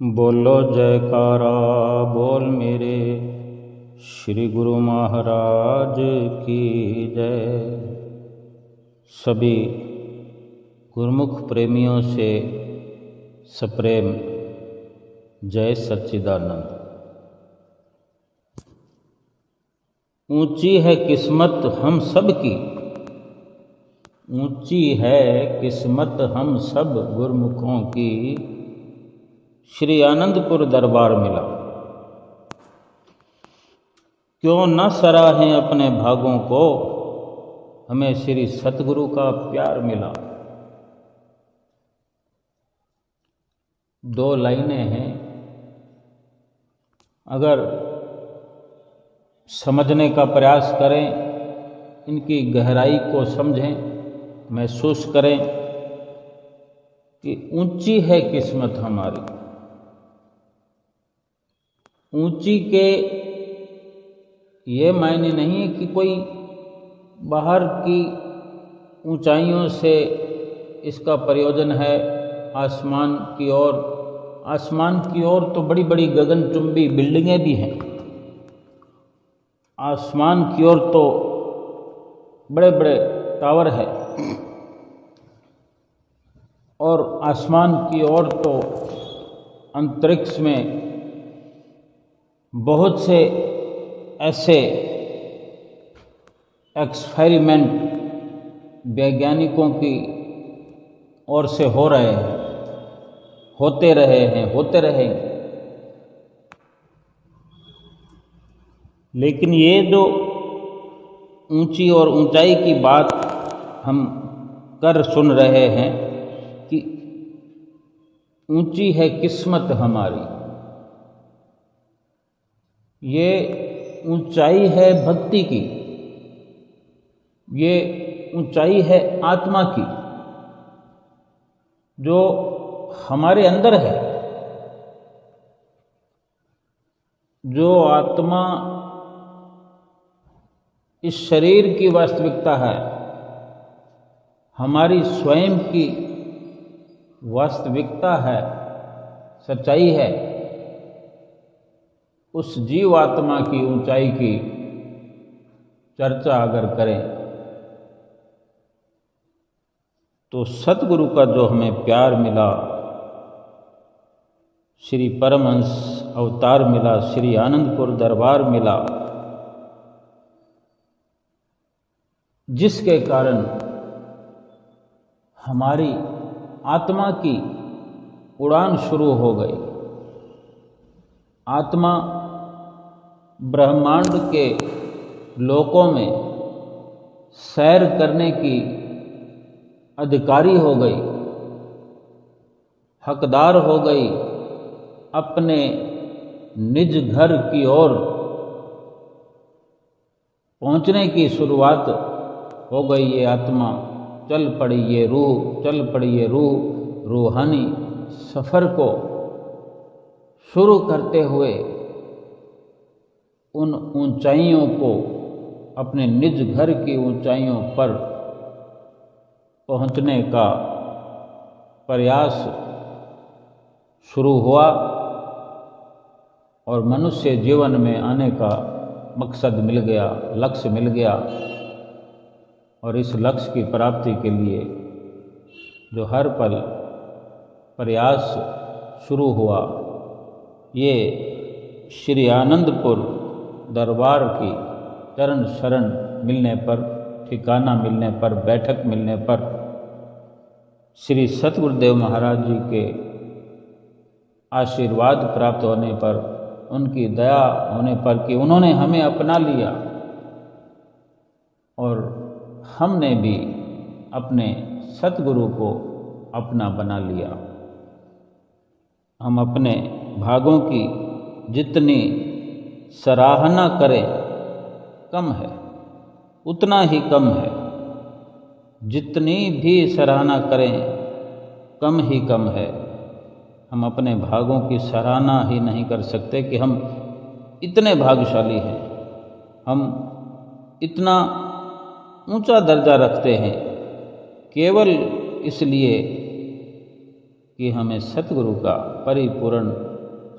बोलो जयकारा बोल मेरे श्री गुरु महाराज की जय। सभी गुरुमुख प्रेमियों से सप्रेम जय सच्चिदानंद। ऊंची है किस्मत हम सब की, ऊंची है किस्मत हम सब गुरुमुखों की, श्री आनंदपुर दरबार मिला। क्यों न सराहें अपने भागों को, हमें श्री सतगुरु का प्यार मिला। दो लाइनें हैं, अगर समझने का प्रयास करें, इनकी गहराई को समझें, महसूस करें कि ऊंची है किस्मत हमारी। ऊंची के ये मायने नहीं है कि कोई बाहर की ऊंचाइयों से इसका प्रयोजन है आसमान की ओर। आसमान की ओर तो बड़ी बड़ी गगनचुंबी बिल्डिंगें भी हैं, आसमान की ओर तो बड़े बड़े टावर है, और आसमान की ओर तो अंतरिक्ष में बहुत से ऐसे एक्सपेरिमेंट वैज्ञानिकों की ओर से हो रहे हैं, होते रहे हैं, होते रहेंगे। लेकिन ये जो ऊंची और ऊंचाई की बात हम कर सुन रहे हैं कि ऊंची है किस्मत हमारी, ये ऊंचाई है भक्ति की, ये ऊंचाई है आत्मा की, जो हमारे अंदर है। जो आत्मा इस शरीर की वास्तविकता है, हमारी स्वयं की वास्तविकता है, सच्चाई है, उस जीव आत्मा की ऊंचाई की चर्चा अगर करें तो सतगुरु का जो हमें प्यार मिला, श्री परमहंस अवतार मिला, श्री आनंदपुर दरबार मिला, जिसके कारण हमारी आत्मा की उड़ान शुरू हो गई। आत्मा ब्रह्मांड के लोकों में सैर करने की अधिकारी हो गई, हकदार हो गई। अपने निज घर की ओर पहुंचने की शुरुआत हो गई। ये आत्मा चल पड़ी, ये रूह चल पड़ी, ये रूहानी सफ़र को शुरू करते हुए उन ऊंचाइयों को, अपने निज घर की ऊंचाइयों पर पहुंचने का प्रयास शुरू हुआ, और मनुष्य जीवन में आने का मकसद मिल गया, लक्ष्य मिल गया। और इस लक्ष्य की प्राप्ति के लिए जो हर पल प्रयास शुरू हुआ, ये श्री आनंदपुर दरबार की चरण शरण मिलने पर, ठिकाना मिलने पर, बैठक मिलने पर, श्री सतगुरुदेव महाराज जी के आशीर्वाद प्राप्त होने पर, उनकी दया होने पर कि उन्होंने हमें अपना लिया और हमने भी अपने सतगुरु को अपना बना लिया। हम अपने भागों की जितनी सराहना करें कम है, उतना ही कम है। जितनी भी सराहना करें कम ही कम है। हम अपने भागों की सराहना ही नहीं कर सकते कि हम इतने भाग्यशाली हैं, हम इतना ऊंचा दर्जा रखते हैं, केवल इसलिए कि हमें सतगुरु का परिपूर्ण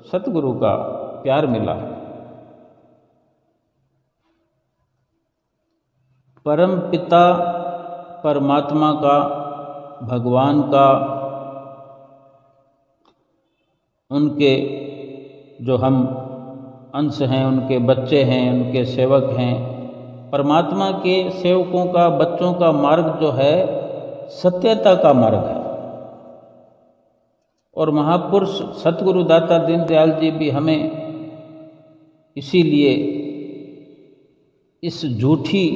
सतगुरु का प्यार मिला है। परम पिता परमात्मा का, भगवान का, उनके जो हम अंश हैं, उनके बच्चे हैं, उनके सेवक हैं। परमात्मा के सेवकों का, बच्चों का मार्ग जो है सत्यता का मार्ग है। और महापुरुष सतगुरु दाता दीनदयाल जी भी हमें इसीलिए इस झूठी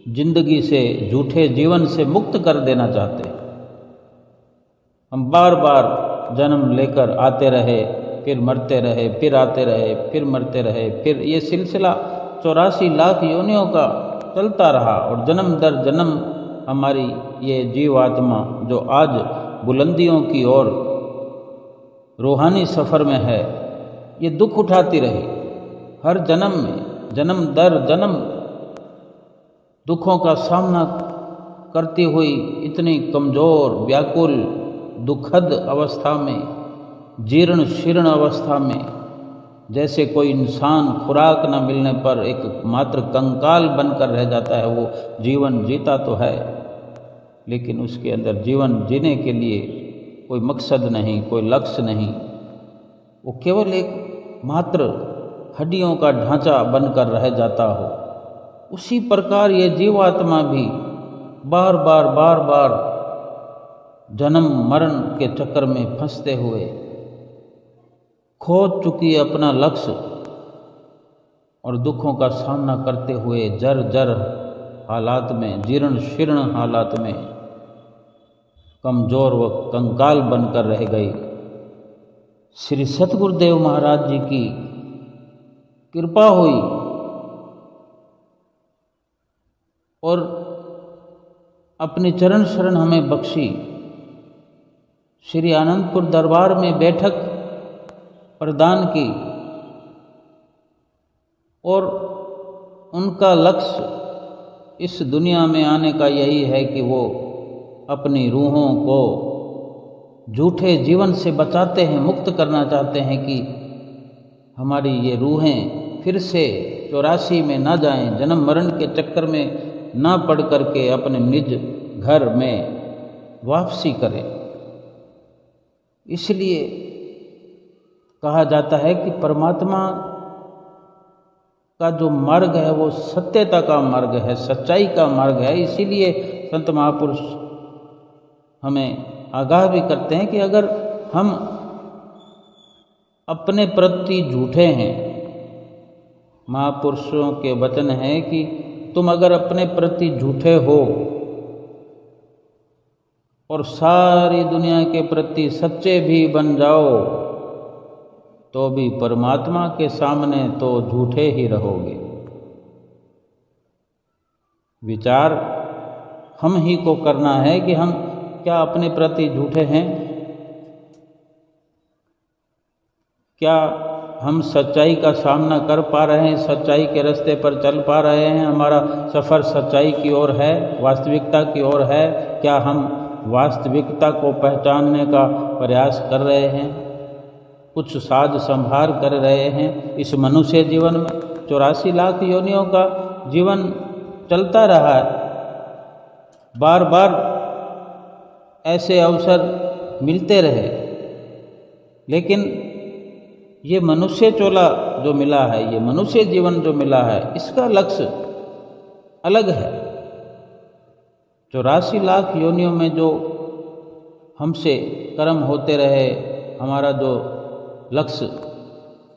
जिंदगी से, झूठे जीवन से मुक्त कर देना चाहते हैं। हम बार बार जन्म लेकर आते रहे, फिर मरते रहे, फिर आते रहे, फिर मरते रहे, फिर ये सिलसिला 84 लाख योनियों का चलता रहा। और जन्म दर जन्म हमारी ये जीवात्मा जो आज बुलंदियों की ओर रूहानी सफ़र में है, ये दुख उठाती रही। हर जन्म में, जन्म दर जन्म दुखों का सामना करती हुई इतनी कमज़ोर, व्याकुल, दुखद अवस्था में, जीर्ण शीर्ण अवस्था में, जैसे कोई इंसान खुराक न मिलने पर एक मात्र कंकाल बनकर रह जाता है। वो जीवन जीता तो है, लेकिन उसके अंदर जीवन जीने के लिए कोई मकसद नहीं, कोई लक्ष्य नहीं। वो केवल एक मात्र हड्डियों का ढांचा बनकर रह जाता हो। उसी प्रकार ये जीवात्मा भी बार बार जन्म मरण के चक्कर में फंसते हुए खो चुकी अपना लक्ष्य और दुखों का सामना करते हुए जर हालात में, जीर्ण शीर्ण हालात में कमज़ोर व कंकाल बनकर रह गई। श्री सतगुरुदेव महाराज जी की कृपा हुई और अपनी चरण शरण हमें बख्शी। श्री आनंदपुर दरबार में बैठक प्रदान की और उनका लक्ष्य इस दुनिया में आने का यही है कि वो अपनी रूहों को झूठे जीवन से बचाते हैं, मुक्त करना चाहते हैं कि हमारी ये रूहें फिर से 84 में ना जाएं, जन्म मरण के चक्कर में ना पड़ करके अपने निज घर में वापसी करें। इसलिए कहा जाता है कि परमात्मा का जो मार्ग है वो सत्यता का मार्ग है, सच्चाई का मार्ग है। इसीलिए संत महापुरुष हमें आगाह भी करते हैं कि अगर हम अपने प्रति झूठे हैं, महापुरुषों के वचन है कि तुम अगर अपने प्रति झूठे हो और सारी दुनिया के प्रति सच्चे भी बन जाओ तो भी परमात्मा के सामने तो झूठे ही रहोगे। विचार हम ही को करना है कि हम क्या अपने प्रति झूठे हैं, क्या हम सच्चाई का सामना कर पा रहे हैं, सच्चाई के रास्ते पर चल पा रहे हैं, हमारा सफ़र सच्चाई की ओर है, वास्तविकता की ओर है। क्या हम वास्तविकता को पहचानने का प्रयास कर रहे हैं, कुछ साध संभार कर रहे हैं। इस मनुष्य जीवन में 84 लाख योनियों का जीवन चलता रहा है, बार बार ऐसे अवसर मिलते रहे, लेकिन ये मनुष्य चोला जो मिला है, ये मनुष्य जीवन जो मिला है, इसका लक्ष्य अलग है। 84 लाख योनियों में जो हमसे कर्म होते रहे, हमारा जो लक्ष्य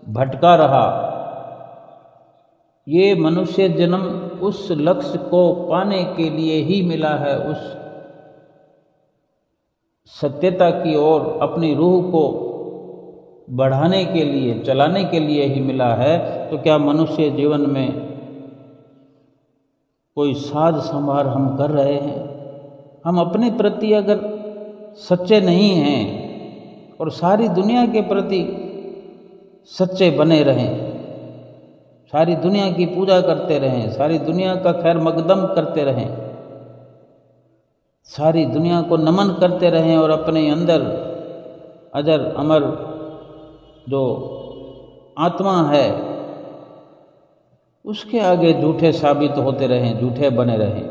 भटका रहा, ये मनुष्य जन्म उस लक्ष्य को पाने के लिए ही मिला है, उस सत्यता की ओर अपनी रूह को बढ़ाने के लिए, चलाने के लिए ही मिला है। तो क्या मनुष्य जीवन में कोई साध संभार हम कर रहे हैं? हम अपने प्रति अगर सच्चे नहीं हैं और सारी दुनिया के प्रति सच्चे बने रहें, सारी दुनिया की पूजा करते रहें, सारी दुनिया का खैर मकदम करते रहें, सारी दुनिया को नमन करते रहें और अपने अंदर अजर अमर जो आत्मा है उसके आगे झूठे साबित होते रहें, झूठे बने रहें,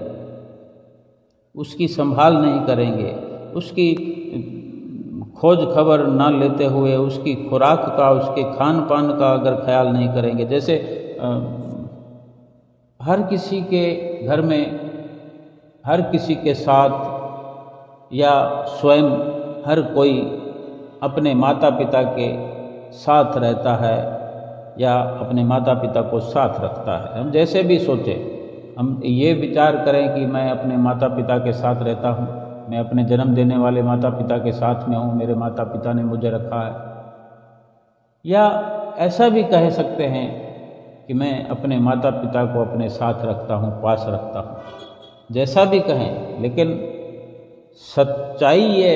उसकी संभाल नहीं करेंगे, उसकी खोज खबर ना लेते हुए उसकी खुराक का, उसके खान पान का अगर ख्याल नहीं करेंगे। जैसे हर किसी के घर में, हर किसी के साथ या स्वयं हर कोई अपने माता पिता के साथ रहता है या अपने माता पिता को साथ रखता है। हम जैसे भी सोचें, हम ये विचार करें कि मैं अपने माता पिता के साथ रहता हूँ, मैं अपने जन्म देने वाले माता पिता के साथ में हूँ, मेरे माता पिता ने मुझे रखा है, या ऐसा भी कह सकते हैं कि मैं अपने माता पिता को अपने साथ रखता हूँ, पास रखता हूँ। जैसा भी कहें, लेकिन सच्चाई ये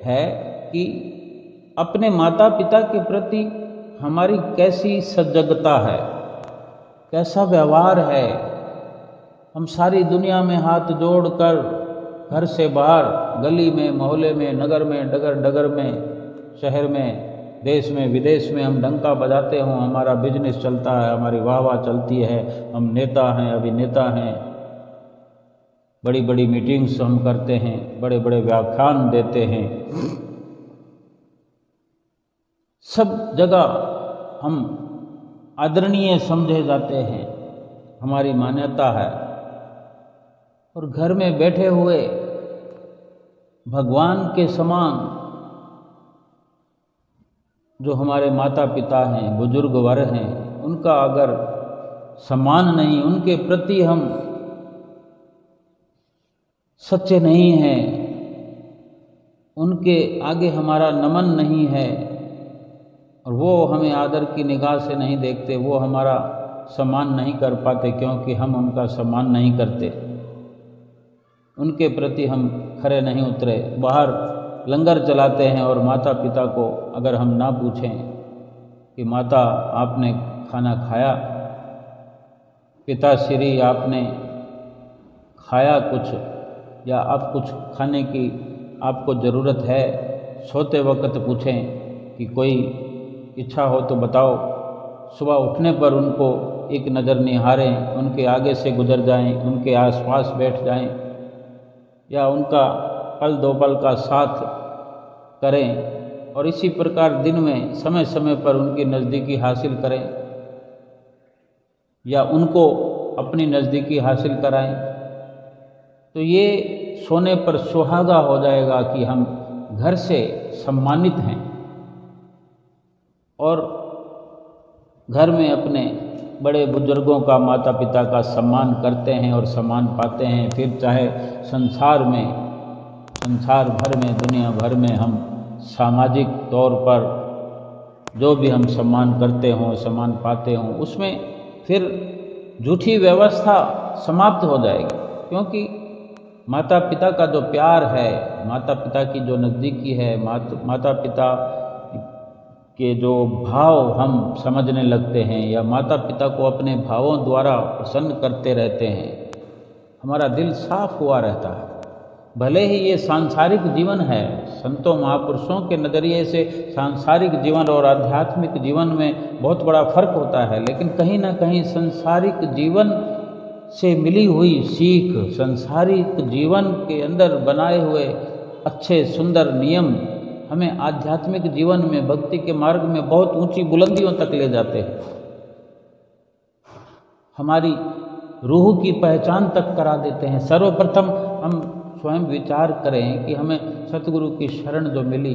है कि अपने माता पिता के प्रति हमारी कैसी सजगता है, कैसा व्यवहार है। हम सारी दुनिया में हाथ जोड़कर घर से बाहर, गली में, मोहल्ले में, नगर में, डगर डगर में, शहर में, देश में, विदेश में हम डंका बजाते हों, हमारा बिजनेस चलता है, हमारी वाहवाह चलती है, हम नेता हैं, अभिनेता हैं, बड़ी बड़ी मीटिंग्स हम करते हैं, बड़े बड़े व्याख्यान देते हैं, सब जगह हम आदरणीय समझे जाते हैं, हमारी मान्यता है। और घर में बैठे हुए भगवान के समान जो हमारे माता पिता हैं, बुजुर्ग वर्ग हैं, उनका अगर सम्मान नहीं, उनके प्रति हम सच्चे नहीं हैं, उनके आगे हमारा नमन नहीं है और वो हमें आदर की निगाह से नहीं देखते, वो हमारा सम्मान नहीं कर पाते क्योंकि हम उनका सम्मान नहीं करते, उनके प्रति हम खरे नहीं उतरे, बाहर लंगर चलाते हैं और माता पिता को अगर हम ना पूछें कि माता आपने खाना खाया, पिताश्री आपने खाया कुछ, या आप कुछ खाने की आपको ज़रूरत है, सोते वक्त पूछें कि कोई इच्छा हो तो बताओ। सुबह उठने पर उनको एक नज़र निहारें, उनके आगे से गुजर जाएं, उनके आसपास बैठ जाएं, या उनका पल दो पल का साथ करें और इसी प्रकार दिन में समय समय पर उनकी नज़दीकी हासिल करें या उनको अपनी नज़दीकी हासिल कराएं। तो ये सोने पर सुहागा हो जाएगा कि हम घर से सम्मानित हैं और घर में अपने बड़े बुजुर्गों का, माता पिता का सम्मान करते हैं और सम्मान पाते हैं। फिर चाहे संसार भर में, दुनिया भर में हम सामाजिक तौर पर जो भी हम सम्मान करते हों, सम्मान पाते हों, उसमें फिर झूठी व्यवस्था समाप्त हो जाएगी, क्योंकि माता पिता का जो प्यार है, माता पिता की जो नज़दीकी है, माता पिता के जो भाव हम समझने लगते हैं या माता पिता को अपने भावों द्वारा प्रसन्न करते रहते हैं, हमारा दिल साफ हुआ रहता है। भले ही ये सांसारिक जीवन है, संतों महापुरुषों के नज़रिए से सांसारिक जीवन और आध्यात्मिक जीवन में बहुत बड़ा फर्क होता है, लेकिन कहीं ना कहीं सांसारिक जीवन से मिली हुई सीख, सांसारिक जीवन के अंदर बनाए हुए अच्छे सुंदर नियम हमें आध्यात्मिक जीवन में, भक्ति के मार्ग में बहुत ऊंची बुलंदियों तक ले जाते हैं, हमारी रूह की पहचान तक करा देते हैं। सर्वप्रथम हम स्वयं विचार करें कि हमें सतगुरु की शरण जो मिली,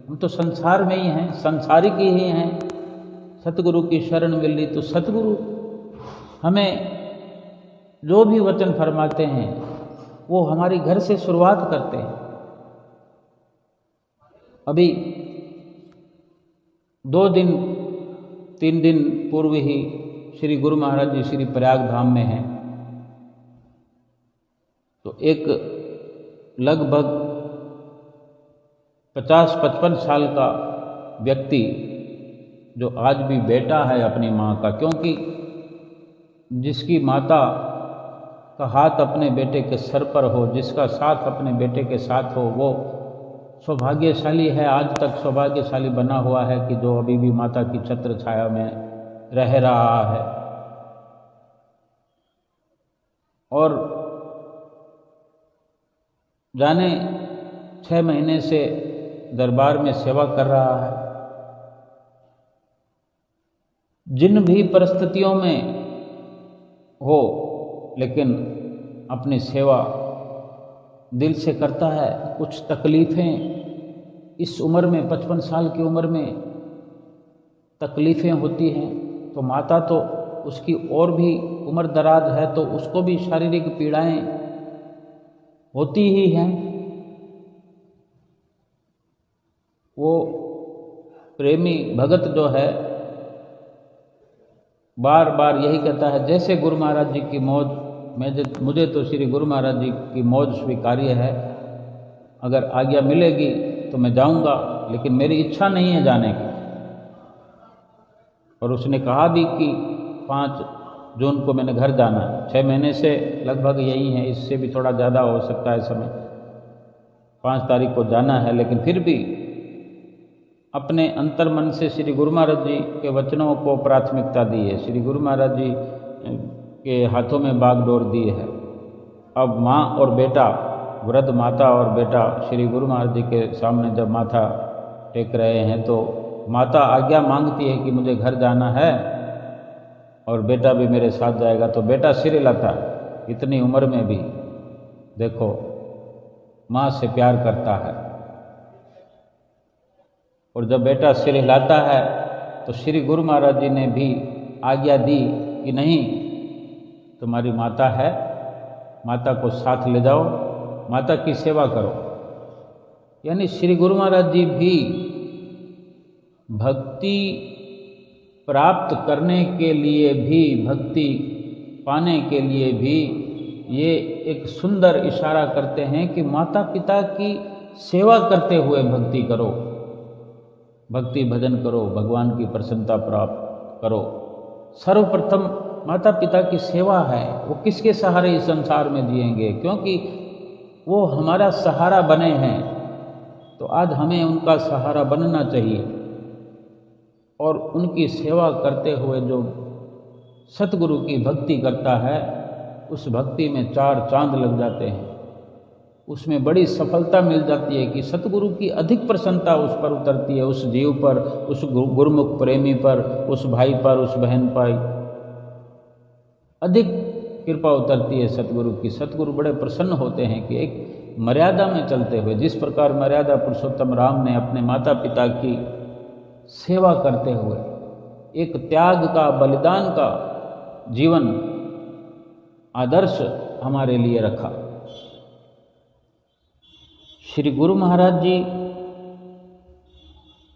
हम तो संसार में ही हैं, संसारिक ही हैं, सतगुरु की शरण मिली तो सतगुरु हमें जो भी वचन फरमाते हैं वो हमारी घर से शुरुआत करते हैं। अभी 2 दिन 3 दिन पूर्व ही श्री गुरु महाराज जी श्री प्रयाग धाम में हैं, तो एक लगभग 50-55 साल का व्यक्ति जो आज भी बेटा है अपनी माँ का, क्योंकि जिसकी माता का हाथ अपने बेटे के सर पर हो, जिसका साथ अपने बेटे के साथ हो, वो सौभाग्यशाली है, आज तक सौभाग्यशाली बना हुआ है कि जो अभी भी माता की छत्र छाया में रह रहा है। और जाने 6 महीने से दरबार में सेवा कर रहा है। जिन भी परिस्थितियों में हो, लेकिन अपनी सेवा दिल से करता है। कुछ तकलीफ़ें इस उम्र में, 55 साल की उम्र में तकलीफ़ें होती हैं, तो माता तो उसकी और भी उम्र दराज है, तो उसको भी शारीरिक पीड़ाएं होती ही हैं। वो प्रेमी भगत जो है बार बार यही कहता है, जैसे गुरु महाराज जी की मौज, मुझे तो श्री गुरु महाराज जी की मौज स्वीकार्य है, अगर आज्ञा मिलेगी तो मैं जाऊंगा, लेकिन मेरी इच्छा नहीं है जाने की। और उसने कहा भी कि 5 जून को मैंने घर जाना है। 6 महीने से लगभग यही है, इससे भी थोड़ा ज़्यादा हो सकता है समय। 5 तारीख को जाना है, लेकिन फिर भी अपने अंतर मन से श्री गुरु महाराज जी के वचनों को प्राथमिकता दी है। श्री गुरु महाराज जी के हाथों में बागडोर दी है। अब माँ और बेटा, वृद्ध माता और बेटा श्री गुरु महाराज जी के सामने जब माथा टेक रहे हैं, तो माता आज्ञा मांगती है कि मुझे घर जाना है और बेटा भी मेरे साथ जाएगा। तो बेटा सिर हिलाता है, इतनी उम्र में भी देखो माँ से प्यार करता है। और जब बेटा सिर हिलाता है तो श्री गुरु महाराज जी ने भी आज्ञा दी कि नहीं, तुम्हारी माता है, माता को साथ ले जाओ, माता की सेवा करो। यानी श्री गुरु महाराज जी भी भक्ति प्राप्त करने के लिए भी, भक्ति पाने के लिए भी ये एक सुंदर इशारा करते हैं कि माता पिता की सेवा करते हुए भक्ति करो, भक्ति भजन करो, भगवान की प्रसन्नता प्राप्त करो। सर्वप्रथम माता पिता की सेवा है। वो किसके सहारे इस संसार में जिएंगे? क्योंकि वो हमारा सहारा बने हैं, तो आज हमें उनका सहारा बनना चाहिए। और उनकी सेवा करते हुए जो सतगुरु की भक्ति करता है, उस भक्ति में 4 चांद लग जाते हैं। उसमें बड़ी सफलता मिल जाती है कि सतगुरु की अधिक प्रसन्नता उस पर उतरती है, उस जीव पर, उस गुरुमुख प्रेमी पर, उस भाई पर, उस बहन पर अधिक कृपा उतरती है सतगुरु की। सतगुरु बड़े प्रसन्न होते हैं कि एक मर्यादा में चलते हुए, जिस प्रकार मर्यादा पुरुषोत्तम राम ने अपने माता पिता की सेवा करते हुए एक त्याग का, बलिदान का जीवन आदर्श हमारे लिए रखा। श्री गुरु महाराज जी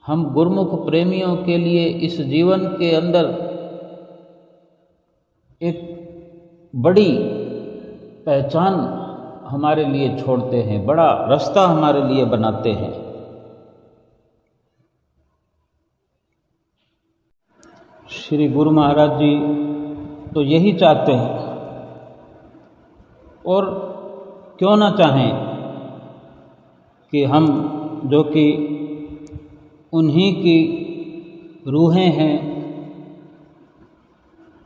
हम गुरुमुख प्रेमियों के लिए इस जीवन के अंदर एक बड़ी पहचान हमारे लिए छोड़ते हैं, बड़ा रास्ता हमारे लिए बनाते हैं। श्री गुरु महाराज जी तो यही चाहते हैं, और क्यों ना चाहें कि हम जो कि उन्हीं की रूहें हैं,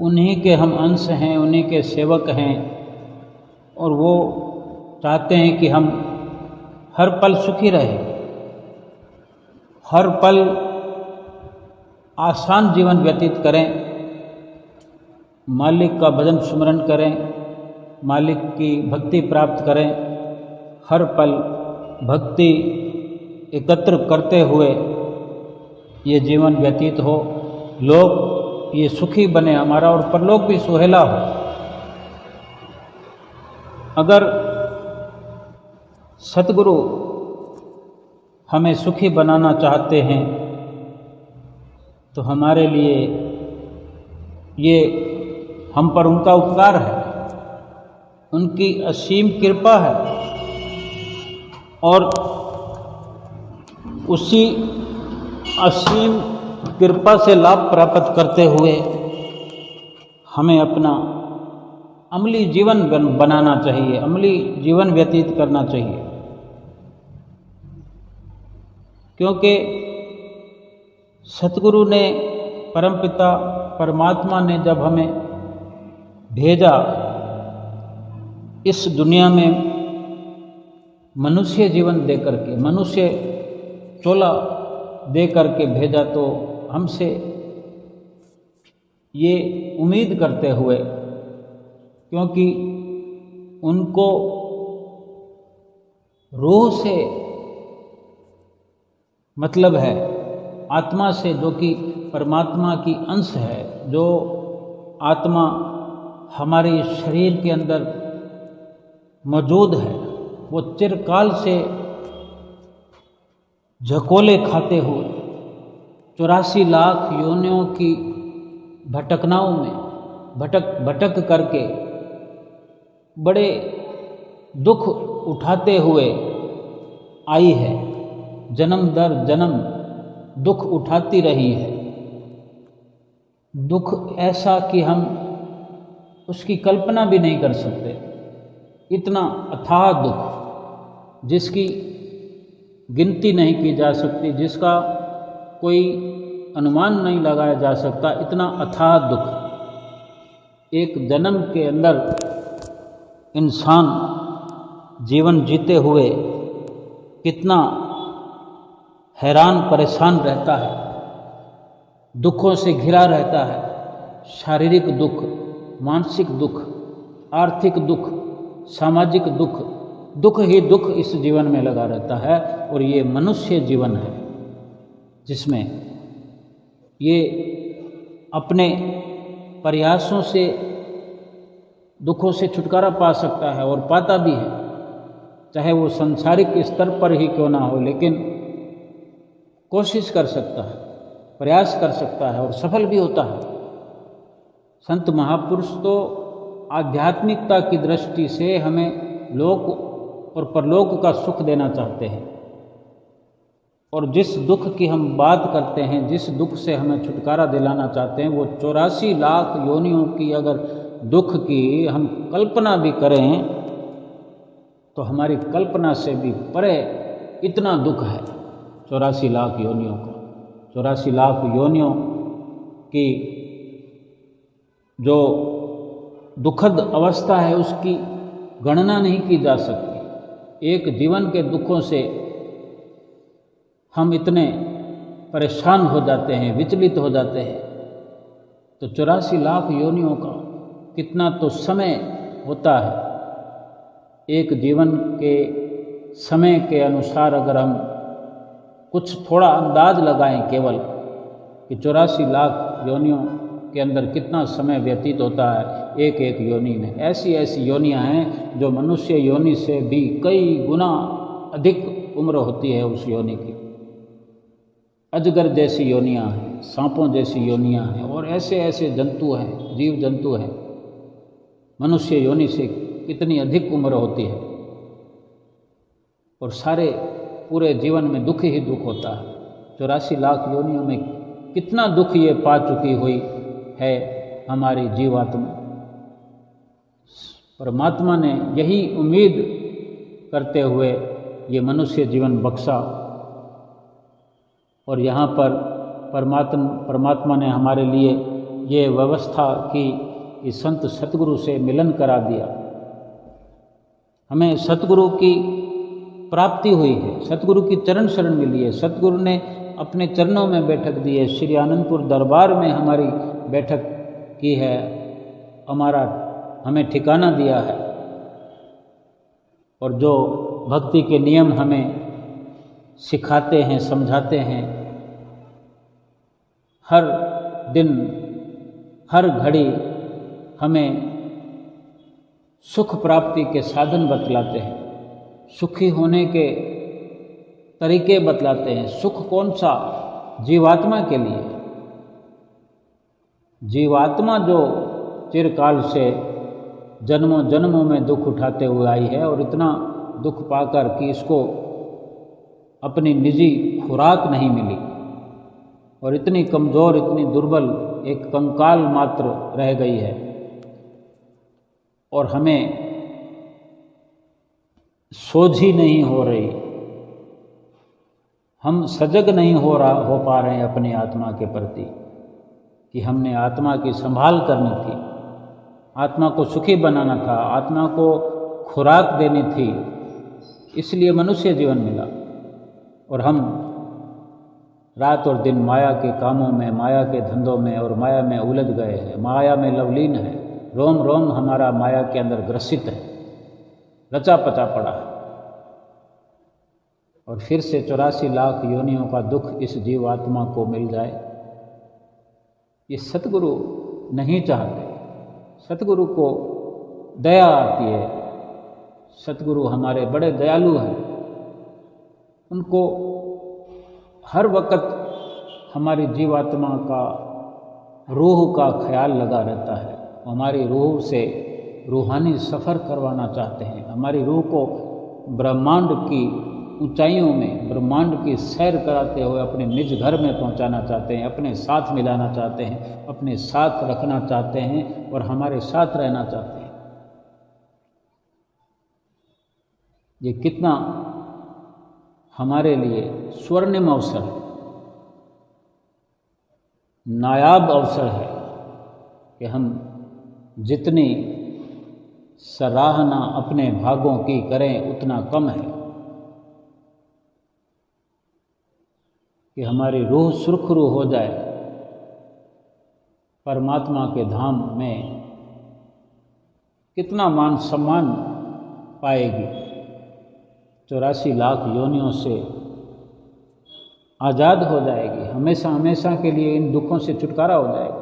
उन्हीं के हम अंश हैं, उन्हीं के सेवक हैं, और वो चाहते हैं कि हम हर पल सुखी रहें, हर पल आसान जीवन व्यतीत करें, मालिक का भजन सुमरन करें, मालिक की भक्ति प्राप्त करें, हर पल भक्ति एकत्र करते हुए ये जीवन व्यतीत हो, लोग ये सुखी बने हमारा, और परलोक भी सुहेला हो। अगर सतगुरु हमें सुखी बनाना चाहते हैं तो हमारे लिए ये हम पर उनका उपकार है, उनकी असीम कृपा है, और उसी असीम कृपा से लाभ प्राप्त करते हुए हमें अपना अमली जीवन बनाना चाहिए, अमली जीवन व्यतीत करना चाहिए। क्योंकि सतगुरु ने, परमपिता परमात्मा ने जब हमें भेजा इस दुनिया में मनुष्य जीवन दे करके, मनुष्य चोला दे करके भेजा, तो हमसे ये उम्मीद करते हुए, क्योंकि उनको रूह से मतलब है, आत्मा से, जो कि परमात्मा की अंश है, जो आत्मा हमारे शरीर के अंदर मौजूद है, वो चिरकाल से झकोले खाते हुए 84 लाख योनियों की भटकनाओं में भटक करके बड़े दुख उठाते हुए आई है, जन्म दर जन्म दुख उठाती रही है। दुख ऐसा कि हम उसकी कल्पना भी नहीं कर सकते, इतना अथाह दुख जिसकी गिनती नहीं की जा सकती, जिसका कोई अनुमान नहीं लगाया जा सकता, इतना अथाह दुख। एक जन्म के अंदर इंसान जीवन जीते हुए कितना हैरान परेशान रहता है, दुखों से घिरा रहता है, शारीरिक दुख, मानसिक दुख, आर्थिक दुख, सामाजिक दुख, दुख ही दुख इस जीवन में लगा रहता है। और ये मनुष्य जीवन है जिसमें ये अपने प्रयासों से दुखों से छुटकारा पा सकता है और पाता भी है, चाहे वो सांसारिक स्तर पर ही क्यों ना हो, लेकिन कोशिश कर सकता है, प्रयास कर सकता है और सफल भी होता है। संत महापुरुष तो आध्यात्मिकता की दृष्टि से हमें लोक और परलोक का सुख देना चाहते हैं, और जिस दुख की हम बात करते हैं, जिस दुख से हमें छुटकारा दिलाना चाहते हैं, वो 84 लाख योनियों की अगर दुख की हम कल्पना भी करें तो हमारी कल्पना से भी परे इतना दुख है 84 लाख योनियों का। 84 लाख योनियों की जो दुखद अवस्था है उसकी गणना नहीं की जा सकती। एक जीवन के दुखों से हम इतने परेशान हो जाते हैं, विचलित हो जाते हैं, तो 84 लाख योनियों का कितना तो समय होता है। एक जीवन के समय के अनुसार अगर हम कुछ थोड़ा अंदाज लगाएं केवल कि 84 लाख योनियों के अंदर कितना समय व्यतीत होता है एक एक योनि में। ऐसी ऐसी योनियां हैं जो मनुष्य योनि से भी कई गुना अधिक उम्र होती है उस योनि की। अजगर जैसी योनियां हैं, सांपों जैसी योनियां हैं, और ऐसे ऐसे जंतु हैं, जीव जंतु हैं। मनुष्य योनि से कितनी अधिक उम्र होती है, और सारे पूरे जीवन में दुख ही दुख होता है। 84 लाख योनियों में कितना दुख ये पा चुकी हुई है हमारी जीवात्मा। परमात्मा ने यही उम्मीद करते हुए ये मनुष्य जीवन बख्शा, और यहाँ पर परमात्मा ने हमारे लिए ये व्यवस्था की, इस संत सतगुरु से मिलन करा दिया। हमें सतगुरु की प्राप्ति हुई है, सतगुरु की चरण शरण मिली है। सतगुरु ने अपने चरणों में बैठक दी है, श्री आनंदपुर दरबार में हमारी बैठक की है, हमें ठिकाना दिया है, और जो भक्ति के नियम हमें सिखाते हैं, समझाते हैं, हर दिन हर घड़ी हमें सुख प्राप्ति के साधन बतलाते हैं, सुखी होने के तरीके बतलाते हैं। सुख कौन सा? जीवात्मा के लिए। जीवात्मा जो चिरकाल से जन्मों जन्मों में दुख उठाते हुए आई है, और इतना दुख पाकर कि इसको अपनी निजी खुराक नहीं मिली, और इतनी कमज़ोर, इतनी दुर्बल, एक कंकाल मात्र रह गई है, और हमें सोझी नहीं हो रही, हम सजग नहीं हो पा रहे हैं अपनी आत्मा के प्रति कि हमने आत्मा की संभाल करनी थी, आत्मा को सुखी बनाना था, आत्मा को खुराक देनी थी, इसलिए मनुष्य जीवन मिला। और हम रात और दिन माया के कामों में, माया के धंधों में और माया में उलझ गए हैं, माया में लवलीन है, रोम रोम हमारा माया के अंदर ग्रसित है, रचा पचा पड़ा है। और फिर से 84 लाख योनियों का दुख इस जीवात्मा को मिल जाए, ये सतगुरु नहीं चाहते। सतगुरु को दया आती है, सतगुरु हमारे बड़े दयालु हैं, उनको हर वक्त हमारी जीवात्मा का, रूह का ख्याल लगा रहता है। हमारी रूह से रूहानी सफ़र करवाना चाहते हैं, हमारी रूह को ब्रह्मांड की ऊंचाइयों में, ब्रह्मांड की सैर कराते हुए अपने निज घर में पहुंचाना चाहते हैं, अपने साथ मिलाना चाहते हैं, अपने साथ रखना चाहते हैं और हमारे साथ रहना चाहते हैं। ये कितना हमारे लिए स्वर्णिम अवसर है, नायाब अवसर है कि हम जितनी सराहना अपने भागों की करें उतना कम है कि हमारी रूह सुरखरू हो जाए, परमात्मा के धाम में कितना मान सम्मान पाएगी, 84 लाख योनियों से आज़ाद हो जाएगी, हमेशा हमेशा के लिए इन दुखों से छुटकारा हो जाएगा।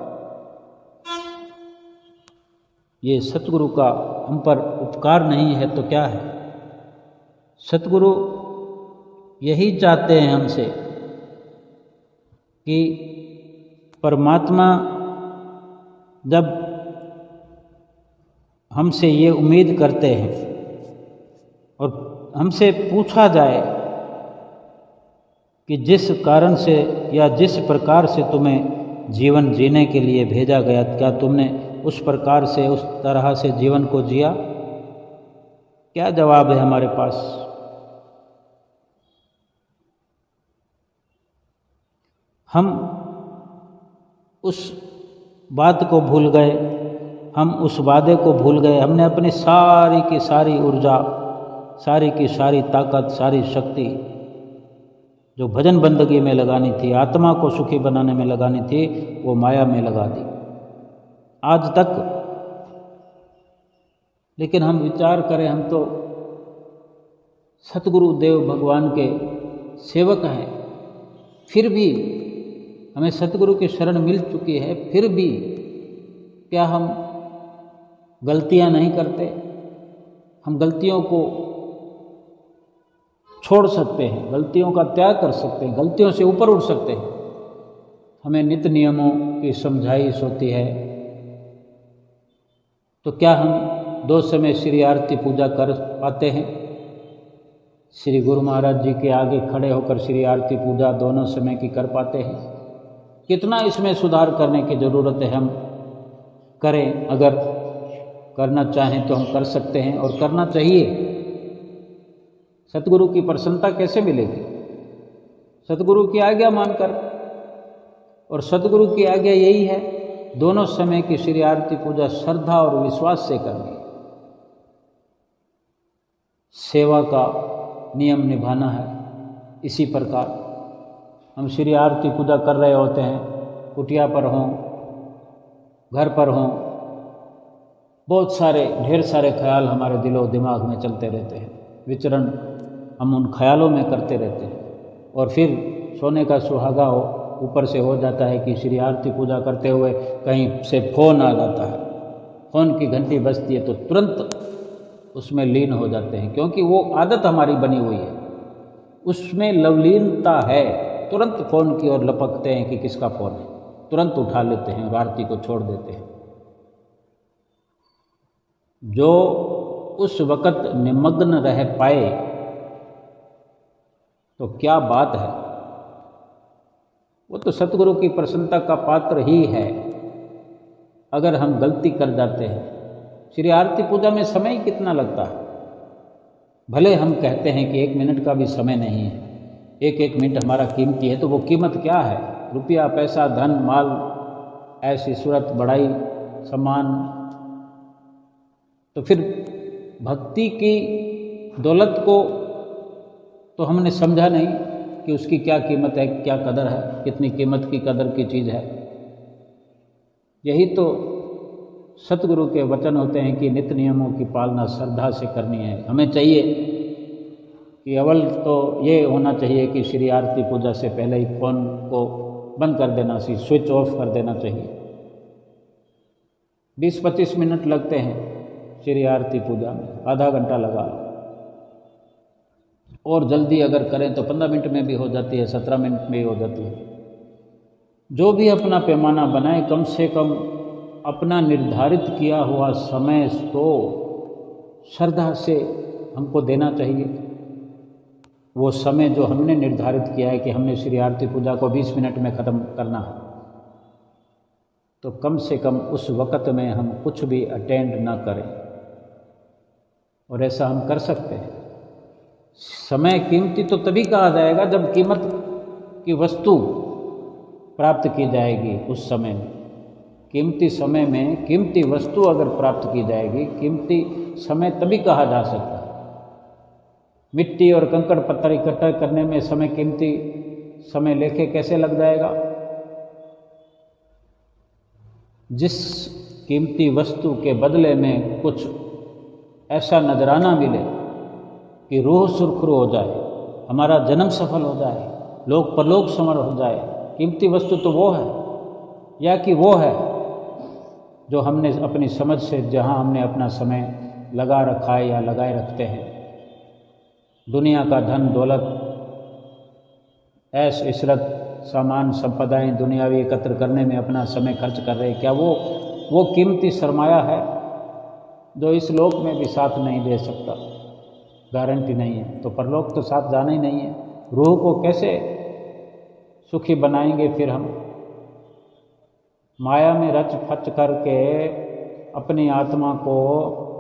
ये सतगुरु का हम पर उपकार नहीं है तो क्या है? सतगुरु यही चाहते हैं हमसे कि परमात्मा जब हमसे ये उम्मीद करते हैं और हमसे पूछा जाए कि जिस कारण से या जिस प्रकार से तुम्हें जीवन जीने के लिए भेजा गया, क्या तुमने उस प्रकार से, उस तरह से जीवन को जिया? क्या जवाब है हमारे पास? हम उस बात को भूल गए, हम उस वादे को भूल गए, हमने अपनी सारी की सारी ऊर्जा, सारी की सारी ताकत, सारी शक्ति जो भजन बंदगी में लगानी थी, आत्मा को सुखी बनाने में लगानी थी, वो माया में लगा दी आज तक। लेकिन हम विचार करें, हम तो सतगुरु देव भगवान के सेवक हैं, फिर भी हमें सतगुरु की शरण मिल चुकी है, फिर भी क्या हम गलतियां नहीं करते? हम गलतियों को छोड़ सकते हैं, गलतियों का त्याग कर सकते हैं, गलतियों से ऊपर उठ सकते हैं। हमें नित्य नियमों की समझाइश होती है, तो क्या हम 2 समय श्री आरती पूजा कर पाते हैं? श्री गुरु महाराज जी के आगे खड़े होकर श्री आरती पूजा दोनों समय की कर पाते हैं? कितना इसमें सुधार करने की ज़रूरत है, हम करें। अगर करना चाहें तो हम कर सकते हैं और करना चाहिए। सतगुरु की प्रसन्नता कैसे मिलेगी? सतगुरु की आज्ञा मानकर, और सतगुरु की आज्ञा यही है, दोनों समय की श्री आरती पूजा श्रद्धा और विश्वास से करनी। सेवा का नियम निभाना है। इसी प्रकार हम श्री आरती पूजा कर रहे होते हैं, कुटिया पर हों, घर पर हों, बहुत सारे ढेर सारे ख्याल हमारे दिलो दिमाग में चलते रहते हैं, विचरण हम उन ख्यालों में करते रहते हैं। और फिर सोने का सुहागा ऊपर से हो जाता है कि श्री आरती पूजा करते हुए कहीं से फ़ोन आ जाता है, फ़ोन की घंटी बजती है तो तुरंत उसमें लीन हो जाते हैं, क्योंकि वो आदत हमारी बनी हुई है, उसमें लवलीनता है। तुरंत फ़ोन की ओर लपकते हैं कि किसका फ़ोन है, तुरंत उठा लेते हैं और आरती को छोड़ देते हैं। जो उस वक़्त निमग्न रह पाए तो क्या बात है, वो तो सतगुरु की प्रसन्नता का पात्र ही है। अगर हम गलती कर जाते हैं, श्री आरती पूजा में समय कितना लगता है, भले हम कहते हैं कि 1 मिनट का भी समय नहीं है, एक एक मिनट हमारा कीमती है, तो वो कीमत क्या है? रुपया, पैसा, धन, माल, ऐसी सूरत, बढ़ाई, सम्मान। तो फिर भक्ति की दौलत को तो हमने समझा नहीं कि उसकी क्या कीमत है, क्या कदर है, कितनी कीमत की कदर की चीज़ है। यही तो सतगुरु के वचन होते हैं कि नित्य नियमों की पालना श्रद्धा से करनी है। हमें चाहिए कि अव्वल तो ये होना चाहिए कि श्री आरती पूजा से पहले ही फ़ोन को बंद कर देना चाहिए, स्विच ऑफ कर देना चाहिए। 20-25 मिनट लगते हैं श्री आरती पूजा में, आधा घंटा लगा लो, और जल्दी अगर करें तो 15 मिनट में भी हो जाती है, 17 मिनट में भी हो जाती है। जो भी अपना पैमाना बनाए, कम से कम अपना निर्धारित किया हुआ समय तो श्रद्धा से हमको देना चाहिए। वो समय जो हमने निर्धारित किया है कि हमने श्री आरती पूजा को 20 मिनट में ख़त्म करना है, तो कम से कम उस वक़्त में हम कुछ भी अटेंड ना करें। और ऐसा हम कर सकते हैं। समय कीमती तो तभी कहा जाएगा जब कीमत की वस्तु प्राप्त की जाएगी। उस समय में, कीमती समय में कीमती वस्तु अगर प्राप्त की जाएगी, कीमती समय तभी कहा जा सकता है। मिट्टी और कंकड़ पत्थर इकट्ठा करने में समय कीमती समय लेके कैसे लग जाएगा? जिस कीमती वस्तु के बदले में कुछ ऐसा नजराना मिले कि रूह सुरखरू हो जाए, हमारा जन्म सफल हो जाए, लोक परलोक समर हो जाए, कीमती वस्तु तो वो है, या कि वो है जो हमने अपनी समझ से, जहाँ हमने अपना समय लगा रखा है या लगाए रखते हैं। दुनिया का धन दौलत, ऐश इशरत, सामान संपदाएं दुनियावी एकत्र करने में अपना समय खर्च कर रहे हैं। क्या वो कीमती सरमाया है जो इस लोक में भी साथ नहीं दे सकता? गारंटी नहीं है, तो परलोक तो साथ जाना ही नहीं है। रूह को कैसे सुखी बनाएंगे फिर हम? माया में रच फच करके अपनी आत्मा को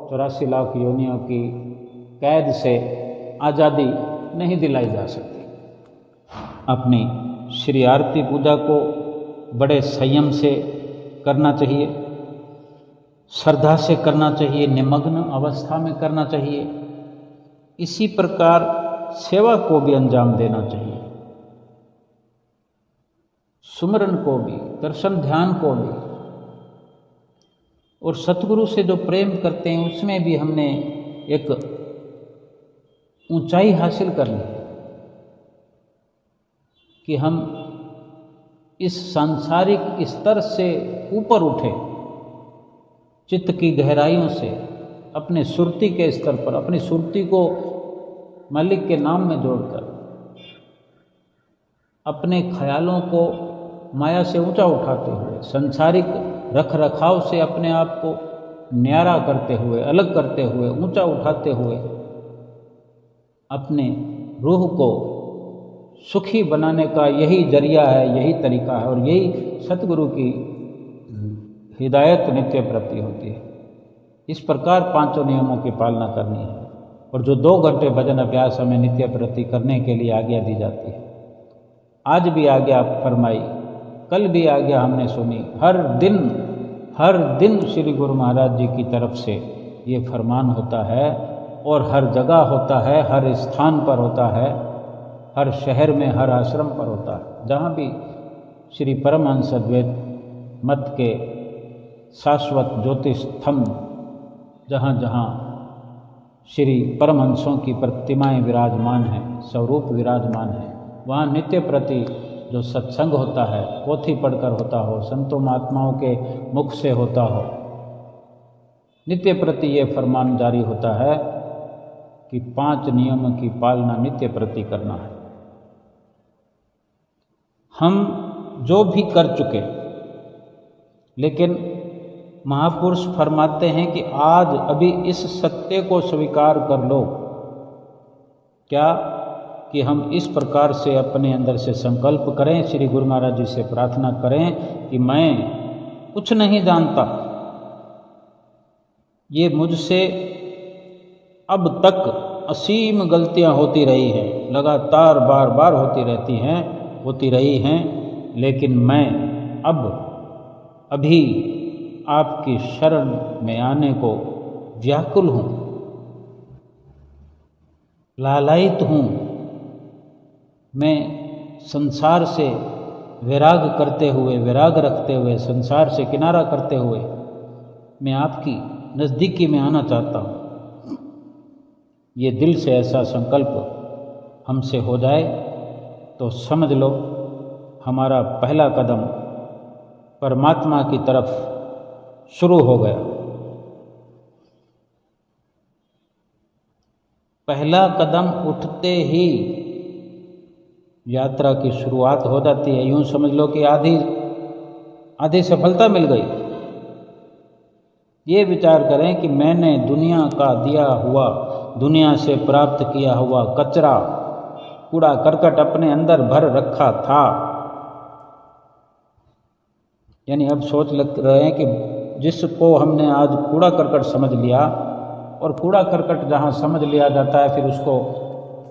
84 लाख योनियों की कैद से आज़ादी नहीं दिलाई जा सकती। अपनी श्री आरती पूजा को बड़े संयम से करना चाहिए, श्रद्धा से करना चाहिए, निमग्न अवस्था में करना चाहिए। इसी प्रकार सेवा को भी अंजाम देना चाहिए, सुमरन को भी, दर्शन ध्यान को भी, और सतगुरु से जो प्रेम करते हैं उसमें भी हमने एक ऊंचाई हासिल करनी है कि हम इस सांसारिक स्तर से ऊपर उठे, चित्त की गहराइयों से अपने सुरती के स्तर पर, अपनी सुरती को मालिक के नाम में जोड़कर अपने ख्यालों को माया से ऊंचा उठाते हुए, संसारिक रख रखाव से अपने आप को न्यारा करते हुए, अलग करते हुए, ऊंचा उठाते हुए अपने रूह को सुखी बनाने का यही जरिया है, यही तरीका है, और यही सतगुरु की हिदायत नित्य प्रति होती है। इस प्रकार पांचों नियमों की पालना करनी है, और जो 2 घंटे भजन अभ्यास हमें नित्य प्रति करने के लिए आज्ञा दी जाती है। आज भी आज्ञा फरमाई, कल भी आज्ञा हमने सुनी। हर दिन श्री गुरु महाराज जी की तरफ से ये फरमान होता है, और हर जगह होता है, हर स्थान पर होता है, हर शहर में, हर आश्रम पर होता है। जहाँ भी श्री परमहंस अद्वैत मत के शाश्वत ज्योतिष स्तंभ, जहाँ जहाँ श्री परमहंसों की प्रतिमाएं विराजमान हैं, स्वरूप विराजमान है, वहाँ नित्य प्रति जो सत्संग होता है, पोथी पढ़कर होता हो, संतों महात्माओं के मुख से होता हो, नित्य प्रति ये फरमान जारी होता है कि 5 नियम की पालना नित्य प्रति करना है। हम जो भी कर चुके, लेकिन महापुरुष फरमाते हैं कि आज अभी इस सत्य को स्वीकार कर लो। क्या? कि हम इस प्रकार से अपने अंदर से संकल्प करें, श्री गुरु महाराज जी से प्रार्थना करें कि मैं कुछ नहीं जानता, ये मुझसे अब तक असीम गलतियां होती रही हैं, लगातार बार बार होती रही हैं, लेकिन मैं अभी आपकी शरण में आने को व्याकुल हूँ, लालायित हूँ। मैं संसार से वैराग रखते हुए, संसार से किनारा करते हुए मैं आपकी नज़दीकी में आना चाहता हूँ। ये दिल से ऐसा संकल्प हमसे हो जाए तो समझ लो हमारा पहला कदम परमात्मा की तरफ शुरू हो गया। पहला कदम उठते ही यात्रा की शुरुआत हो जाती है। यूं समझ लो कि आधी सफलता मिल गई। ये विचार करें कि मैंने दुनिया का दिया हुआ, दुनिया से प्राप्त किया हुआ कचरा, कूड़ा करकट अपने अंदर भर रखा था। यानी अब सोच लग रहे हैं कि जिसको हमने आज कूड़ा करकट समझ लिया, और कूड़ा करकट जहाँ समझ लिया जाता है फिर उसको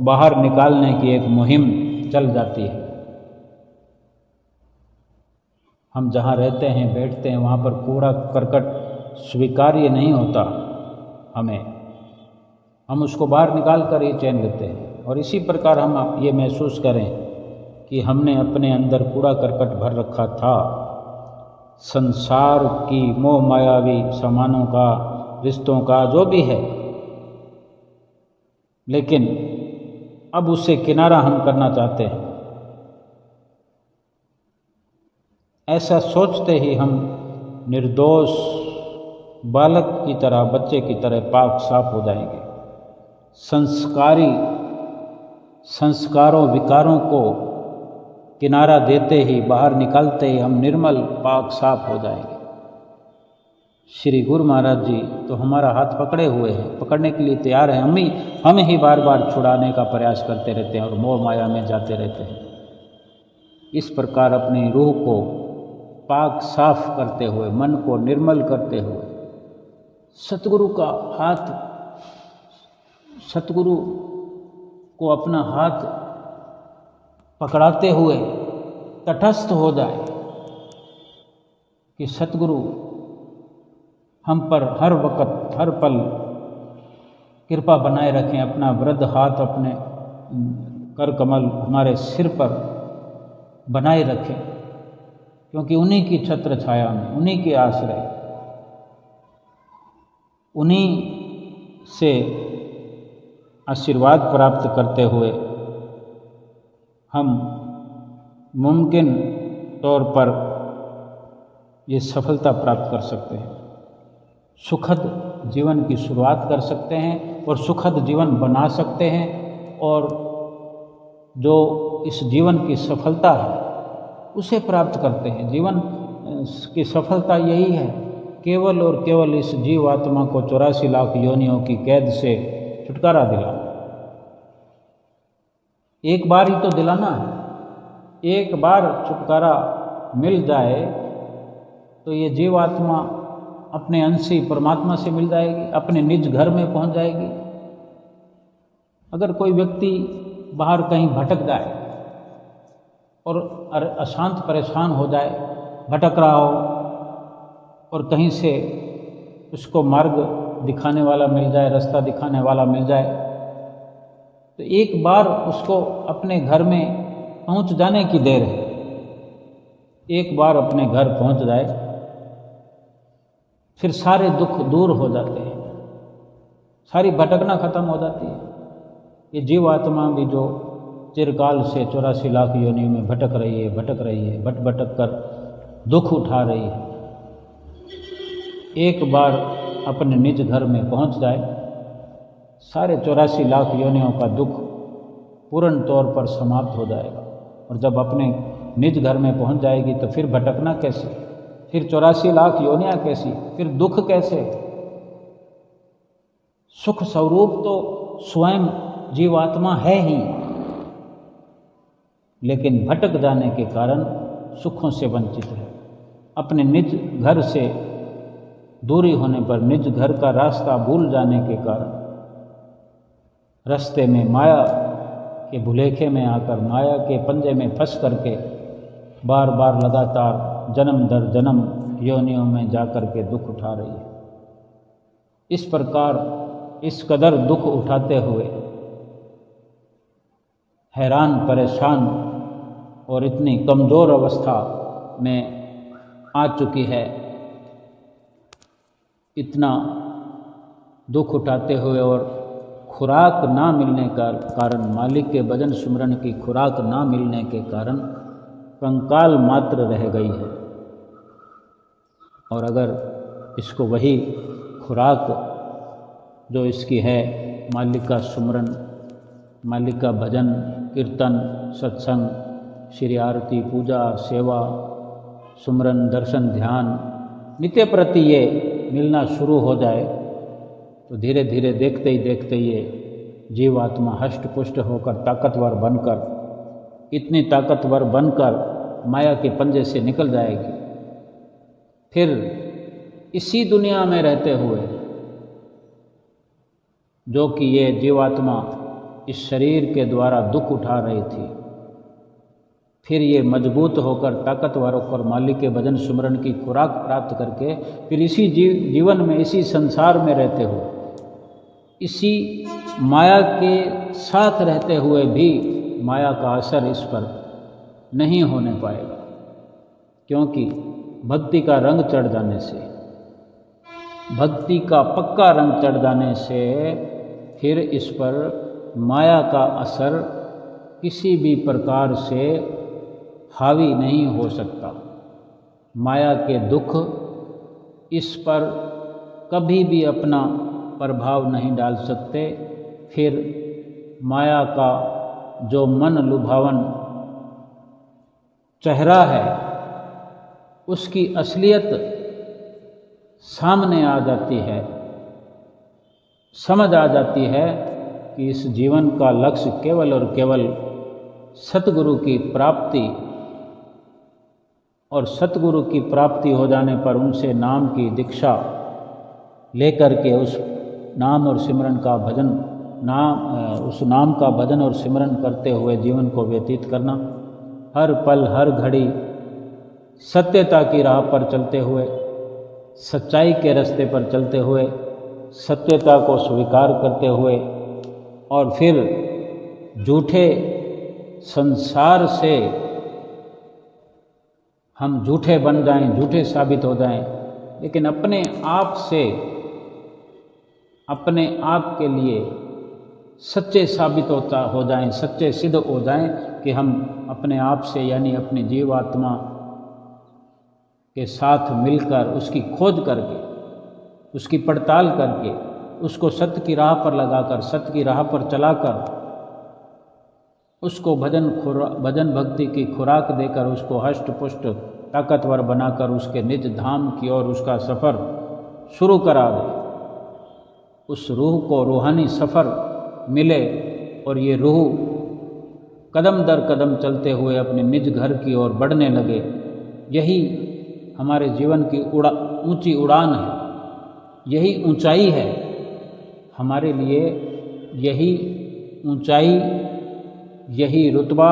बाहर निकालने की एक मुहिम चल जाती है। हम जहाँ रहते हैं, बैठते हैं, वहाँ पर कूड़ा करकट स्वीकार्य नहीं होता हम उसको बाहर निकाल कर ही चैन लेते हैं। और इसी प्रकार हम ये महसूस करें कि हमने अपने अंदर कूड़ा करकट भर रखा था, संसार की मोह मायावी सामानों का, रिश्तों का, जो भी है, लेकिन अब उससे किनारा हम करना चाहते हैं। ऐसा सोचते ही हम निर्दोष बालक की तरह, बच्चे की तरह पाक साफ हो जाएंगे। संस्कारों विकारों को किनारा देते ही, बाहर निकालते ही हम निर्मल पाक साफ हो जाएंगे। श्री गुरु महाराज जी तो हमारा हाथ पकड़े हुए हैं, पकड़ने के लिए तैयार हैं। हम ही बार बार छुड़ाने का प्रयास करते रहते हैं और मोह माया में जाते रहते हैं। इस प्रकार अपनी रूह को पाक साफ करते हुए, मन को निर्मल करते हुए, सतगुरु का हाथ, सतगुरु को अपना हाथ पकड़ाते हुए तटस्थ हो जाए कि सतगुरु हम पर हर वक्त, हर पल कृपा बनाए रखें। अपना वृद्ध हाथ अपने कर कमल हमारे सिर पर बनाए रखें, क्योंकि उन्हीं की छत्र छाया में, उन्हीं के आश्रय, उन्हीं से आशीर्वाद प्राप्त करते हुए हम मुमकिन तौर पर ये सफलता प्राप्त कर सकते हैं, सुखद जीवन की शुरुआत कर सकते हैं और सुखद जीवन बना सकते हैं। और जो इस जीवन की सफलता है उसे प्राप्त करते हैं। जीवन की सफलता यही है, केवल और केवल इस जीवात्मा को 84 लाख योनियों की कैद से छुटकारा दिलाना। एक बार ही तो दिलाना है। एक बार छुटकारा मिल जाए तो ये जीवात्मा अपने अंशी परमात्मा से मिल जाएगी, अपने निज घर में पहुंच जाएगी। अगर कोई व्यक्ति बाहर कहीं भटक जाए और अशांत परेशान हो जाए, भटक रहा हो और कहीं से उसको मार्ग दिखाने वाला मिल जाए, रास्ता दिखाने वाला मिल जाए, तो एक बार उसको अपने घर में पहुंच जाने की देर है। एक बार अपने घर पहुंच जाए फिर सारे दुख दूर हो जाते हैं, सारी भटकना खत्म हो जाती है। ये जीवात्मा भी जो चिरकाल से 84 लाख योनियों में भटक रही है, भटक कर दुख उठा रही है, एक बार अपने निज घर में पहुंच जाए, सारे 84 लाख योनियों का दुख पूर्ण तौर पर समाप्त हो जाएगा। और जब अपने निज घर में पहुंच जाएगी तो फिर भटकना कैसे, फिर 84 लाख योनियां कैसी, फिर दुख कैसे। सुख स्वरूप तो स्वयं जीवात्मा है ही, लेकिन भटक जाने के कारण सुखों से वंचित है। अपने निज घर से दूरी होने पर, निज घर का रास्ता भूल जाने के कारण रास्ते में माया के भुलेखे में आकर, माया के पंजे में फंस करके बार बार लगातार जन्म दर जन्म योनियों में जाकर के दुख उठा रही है। इस प्रकार इस कदर दुख उठाते हुए हैरान परेशान और इतनी कमज़ोर अवस्था में आ चुकी है, इतना दुख उठाते हुए और खुराक ना मिलने का कारण, मालिक के भजन सुमरन की खुराक ना मिलने के कारण कंकाल मात्र रह गई है। और अगर इसको वही खुराक जो इसकी है, मालिक का सुमरन, मालिक का भजन कीर्तन सत्संग, श्री आरती पूजा सेवा सुमरन दर्शन ध्यान नित्य प्रति ये मिलना शुरू हो जाए तो धीरे धीरे देखते ही ये जीवात्मा हष्ट पुष्ट होकर ताकतवर बनकर, इतनी ताकतवर बनकर माया के पंजे से निकल जाएगी। फिर इसी दुनिया में रहते हुए जो कि ये जीवात्मा इस शरीर के द्वारा दुख उठा रही थी, फिर ये मजबूत होकर ताकतवर होकर मालिक के भजन सुमरन की खुराक प्राप्त करके फिर इसी जीवन में, इसी संसार में रहते हुए, इसी माया के साथ रहते हुए भी माया का असर इस पर नहीं होने पाएगा, क्योंकि भक्ति का रंग चढ़ जाने से, भक्ति का पक्का रंग चढ़ जाने से फिर इस पर माया का असर किसी भी प्रकार से हावी नहीं हो सकता। माया के दुख इस पर कभी भी अपना प्रभाव नहीं डाल सकते। फिर माया का जो मन लुभावन चेहरा है उसकी असलियत सामने आ जाती है, समझ आ जाती है कि इस जीवन का लक्ष्य केवल और केवल सतगुरु की प्राप्ति, और सतगुरु की प्राप्ति हो जाने पर उनसे नाम की दीक्षा लेकर के उस नाम और सिमरन का भजन, उस नाम का भजन और सिमरन करते हुए जीवन को व्यतीत करना, हर पल हर घड़ी सत्यता की राह पर चलते हुए, सच्चाई के रास्ते पर चलते हुए, सत्यता को स्वीकार करते हुए, और फिर झूठे संसार से हम झूठे बन जाएं, झूठे साबित हो जाएं, लेकिन अपने आप से, अपने आप के लिए सच्चे साबित हो जाएं, सच्चे सिद्ध हो जाएं कि हम अपने आप से यानी अपनी जीवात्मा के साथ मिलकर उसकी खोज करके, उसकी पड़ताल करके, उसको सत्य की राह पर लगाकर, सत्य की राह पर चलाकर, उसको भजन भक्ति की खुराक देकर, उसको हष्ट पुष्ट ताकतवर बनाकर उसके निज धाम की ओर उसका सफ़र शुरू करा दे। उस रूह को रूहानी सफ़र मिले और ये रूह कदम दर कदम चलते हुए अपने निज घर की ओर बढ़ने लगे। यही हमारे जीवन की ऊंची उड़ान है, यही ऊंचाई है हमारे लिए, यही ऊंचाई, यही रुतबा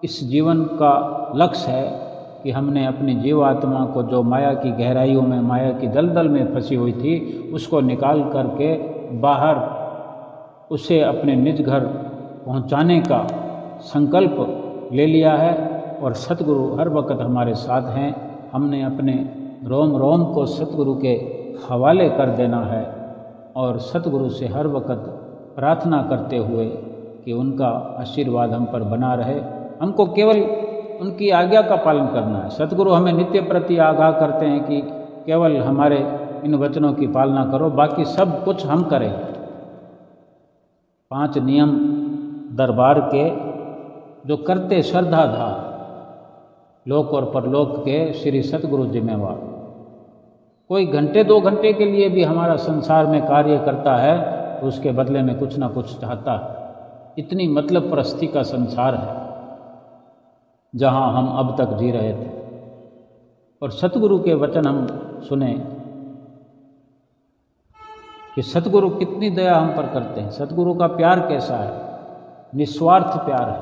इस जीवन का लक्ष्य है कि हमने अपनी जीवात्मा को जो माया की गहराइयों में, माया की दलदल में फंसी हुई थी, उसको निकाल करके बाहर उसे अपने निज घर पहुंचाने का संकल्प ले लिया है। और सतगुरु हर वक्त हमारे साथ हैं। हमने अपने रोम रोम को सतगुरु के हवाले कर देना है और सतगुरु से हर वक्त प्रार्थना करते हुए कि उनका आशीर्वाद हम पर बना रहे। हमको केवल उनकी आज्ञा का पालन करना है। सतगुरु हमें नित्य प्रति आगाह करते हैं कि केवल हमारे इन वचनों की पालना करो, बाकी सब कुछ हम करें। 5 नियम दरबार के जो करते श्रद्धा था, लोक और परलोक के श्री सतगुरु जिम्मेवार। कोई घंटे 2 घंटे के लिए भी हमारा संसार में कार्य करता है तो उसके बदले में कुछ ना कुछ चाहता है। इतनी मतलब परस्ती का संसार है जहाँ हम अब तक जी रहे थे। और सतगुरु के वचन हम सुने कि सतगुरु कितनी दया हम पर करते हैं, सतगुरु का प्यार कैसा है, निस्वार्थ प्यार है,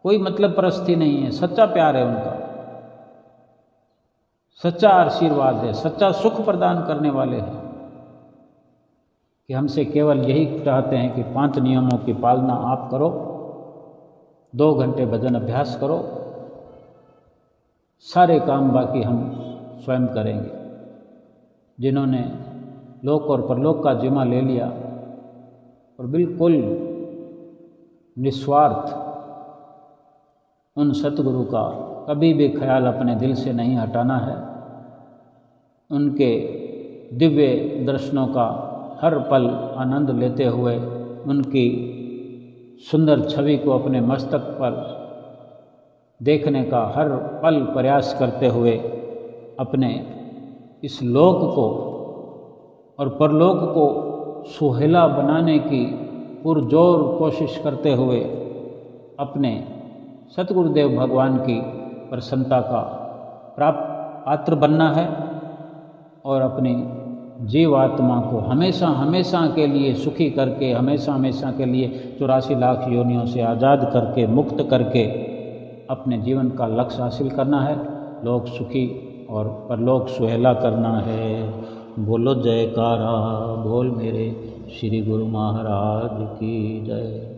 कोई मतलब परस्ती नहीं है, सच्चा प्यार है उनका, सच्चा आशीर्वाद है, सच्चा सुख प्रदान करने वाले हैं कि हमसे केवल यही चाहते हैं कि 5 नियमों की पालना आप करो, 2 घंटे भजन अभ्यास करो, सारे काम बाकी हम स्वयं करेंगे। जिन्होंने लोक और परलोक का जिम्मा ले लिया और बिल्कुल निस्वार्थ उन सतगुरु का कभी भी ख्याल अपने दिल से नहीं हटाना है, उनके दिव्य दर्शनों का हर पल आनंद लेते हुए उनकी सुंदर छवि को अपने मस्तक पर देखने का हर पल प्रयास करते हुए अपने इस लोक को और परलोक को सुहेला बनाने की पुरजोर कोशिश करते हुए अपने सतगुरुदेव भगवान की प्रसन्नता का पात्र बनना है और अपनी जीवात्मा को हमेशा हमेशा के लिए सुखी करके, हमेशा हमेशा के लिए 84 लाख योनियों से आज़ाद करके, मुक्त करके अपने जीवन का लक्ष्य हासिल करना है, लोक सुखी और परलोक सुहेला करना है। बोलो जयकारा बोल मेरे श्री गुरु महाराज की जय।